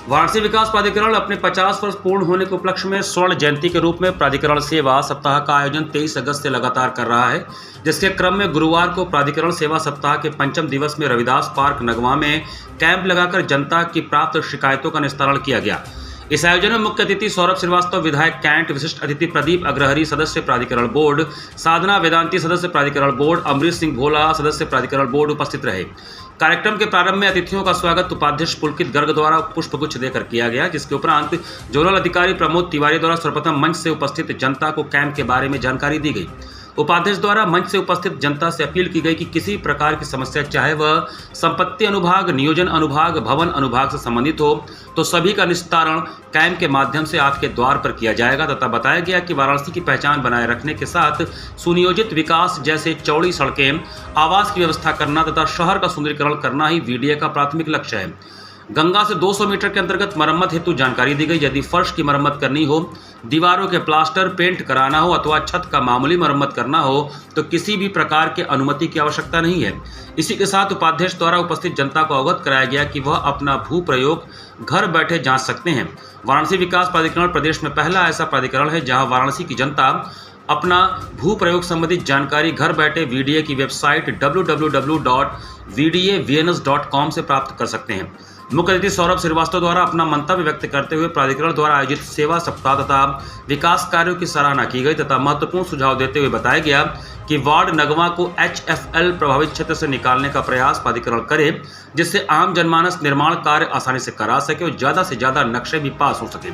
वाराणसी विकास प्राधिकरण अपने 50 वर्ष पूर्ण होने के उपलक्ष्य में स्वर्ण जयंती के रूप में प्राधिकरण सेवा सप्ताह का आयोजन 23 अगस्त से लगातार कर रहा है, जिसके क्रम में गुरुवार को प्राधिकरण सेवा सप्ताह के पंचम दिवस में रविदास पार्क नगवा में कैंप लगाकर जनता की प्राप्त शिकायतों का निस्तारण किया गया। इस आयोजन में मुख्य अतिथि सौरभ श्रीवास्तव विधायक कैंट, विशिष्ट अतिथि प्रदीप अग्रहरी सदस्य प्राधिकरण बोर्ड, साधना वेदांती सदस्य प्राधिकरण बोर्ड, अमरीश सिंह भोला सदस्य प्राधिकरण बोर्ड उपस्थित रहे। कार्यक्रम के प्रारंभ में अतिथियों का स्वागत उपाध्यक्ष पुलकित गर्ग द्वारा पुष्पगुच्छ देकर किया गया, जिसके उपरांत जोनल अधिकारी प्रमोद तिवारी द्वारा सर्वप्रथम मंच से उपस्थित जनता को कैंप के बारे में जानकारी दी गई। उपाध्यक्ष द्वारा मंच से उपस्थित जनता से अपील की गई कि किसी प्रकार की समस्या, चाहे वह संपत्ति अनुभाग, नियोजन अनुभाग, भवन अनुभाग से संबंधित हो, तो सभी का निस्तारण कैंप के माध्यम से आपके द्वार पर किया जाएगा। तथा बताया गया कि वाराणसी की पहचान बनाए रखने के साथ सुनियोजित विकास जैसे चौड़ी सड़कें, आवास की व्यवस्था करना तथा शहर का सुंदरीकरण करना ही वीडीए का प्राथमिक लक्ष्य है। गंगा से 200 मीटर के अंतर्गत मरम्मत हेतु जानकारी दी गई। यदि फर्श की मरम्मत करनी हो, दीवारों के प्लास्टर पेंट कराना हो अथवा छत का मामूली मरम्मत करना हो तो किसी भी प्रकार के अनुमति की आवश्यकता नहीं है। इसी के साथ उपाध्यक्ष द्वारा उपस्थित जनता को अवगत कराया गया कि वह अपना भू प्रयोग घर बैठे जांच सकते हैं। वाराणसी विकास प्राधिकरण प्रदेश में पहला ऐसा प्राधिकरण है जहाँ वाराणसी की जनता अपना भू प्रयोग संबंधित जानकारी घर बैठे वीडीए की वेबसाइट www.vdavns.com से प्राप्त कर सकते हैं। मुख्य अतिथि सौरभ श्रीवास्तव द्वारा अपना मंतव्य व्यक्त करते हुए प्राधिकरण द्वारा आयोजित सेवा सप्ताह तथा विकास कार्यों की सराहना की गई तथा महत्वपूर्ण सुझाव देते हुए बताया गया कि वार्ड नगवा को HFL प्रभावित क्षेत्र से निकालने का प्रयास प्राधिकरण करे, जिससे आम जनमानस निर्माण कार्य आसानी से करा सके और ज़्यादा से ज़्यादा नक्शे भी पास हो सके।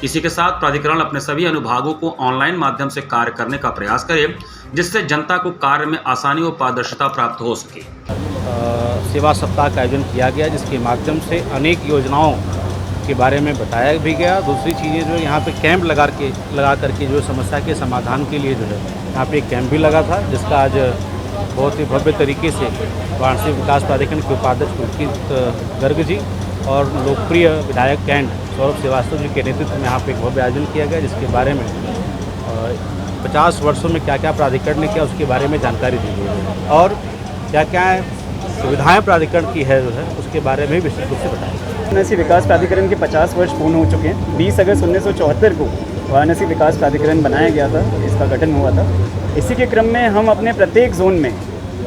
इसी के साथ प्राधिकरण अपने सभी अनुभागों को ऑनलाइन माध्यम से कार्य करने का प्रयास करे, जिससे जनता को कार्य में आसानी और पारदर्शिता प्राप्त हो सके। सेवा सप्ताह का आयोजन किया गया, जिसके माध्यम से अनेक योजनाओं के बारे में बताया भी गया। दूसरी चीज़ें जो यहाँ पे कैंप लगा करके जो समस्या के समाधान के लिए जो है यहाँ पे एक कैंप भी लगा था, जिसका आज बहुत ही भव्य तरीके से वाराणसी विकास प्राधिकरण के उपाध्यक्ष पुलकित गर्ग जी और लोकप्रिय विधायक कैंट सौरभ श्रीवास्तव जी के नेतृत्व में यहाँ पे एक भव्य आयोजन किया गया, जिसके बारे में 50 वर्षों में क्या क्या प्राधिकरण ने किया उसके बारे में जानकारी दी गई और क्या क्या सुविधाएं प्राधिकरण की है जो है उसके बारे में विशेष रूप से बताया। वाराणसी विकास प्राधिकरण के 50 वर्ष पूर्ण हो चुके हैं। 20 अगस्त 1974 को वाराणसी विकास प्राधिकरण बनाया गया था, इसका गठन हुआ था। इसी के क्रम में हम अपने प्रत्येक जोन में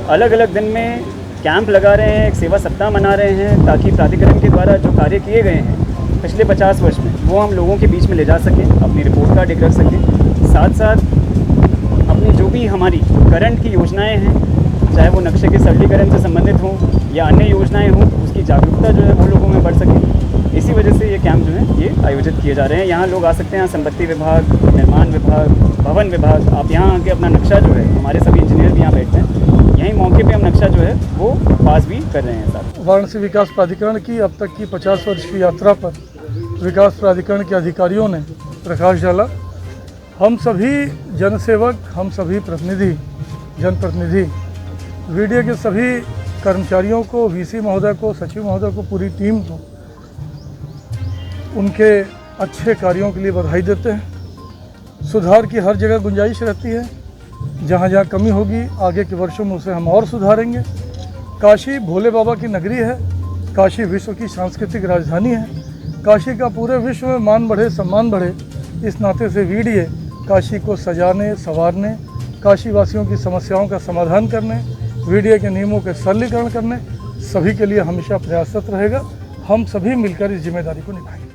अलग अलग दिन में कैंप लगा रहे हैं, एक सेवा सप्ताह मना रहे हैं, ताकि प्राधिकरण के द्वारा जो कार्य किए गए हैं पिछले 50 वर्ष में वो हम लोगों के बीच में ले जा सकें, अपनी रिपोर्ट कार्ड रख सकें। साथ साथ अपनी जो भी हमारी करंट की योजनाएँ हैं, चाहे वो नक्शे के सरलीकरण से संबंधित हों या अन्य योजनाएं हों, उसकी जागरूकता जो है वो लोगों में बढ़ सके। इसी वजह से ये कैंप जो है ये आयोजित किए जा रहे हैं। यहाँ लोग आ सकते हैं, संपत्ति विभाग, निर्माण विभाग, भवन विभाग। आप यहाँ आके अपना नक्शा जो है, हमारे सभी इंजीनियर भी यहाँ बैठते हैं, यहीं मौके पे हम नक्शा जो है वो पास भी कर रहे हैं। साथ वाराणसी विकास प्राधिकरण की अब तक की 50 वर्ष की यात्रा पर विकास प्राधिकरण के अधिकारियों ने प्रकाश डाला। हम सभी जनसेवक, हम सभी प्रतिनिधि, जनप्रतिनिधि, वीडीए के सभी कर्मचारियों को, वीसी महोदय को, सचिव महोदय को, पूरी टीम को उनके अच्छे कार्यों के लिए बधाई देते हैं। सुधार की हर जगह गुंजाइश रहती है, जहाँ जहाँ कमी होगी आगे के वर्षों में उसे हम और सुधारेंगे। काशी भोले बाबा की नगरी है, काशी विश्व की सांस्कृतिक राजधानी है। काशी का पूरे विश्व में मान बढ़े, सम्मान बढ़े, इस नाते से वीडीए काशी को सजाने, संवारने, काशी वासियों की समस्याओं का समाधान करने, वीडीए के नियमों के सरलीकरण करने, सभी के लिए हमेशा प्रयासरत रहेगा। हम सभी मिलकर इस जिम्मेदारी को निभाएंगे।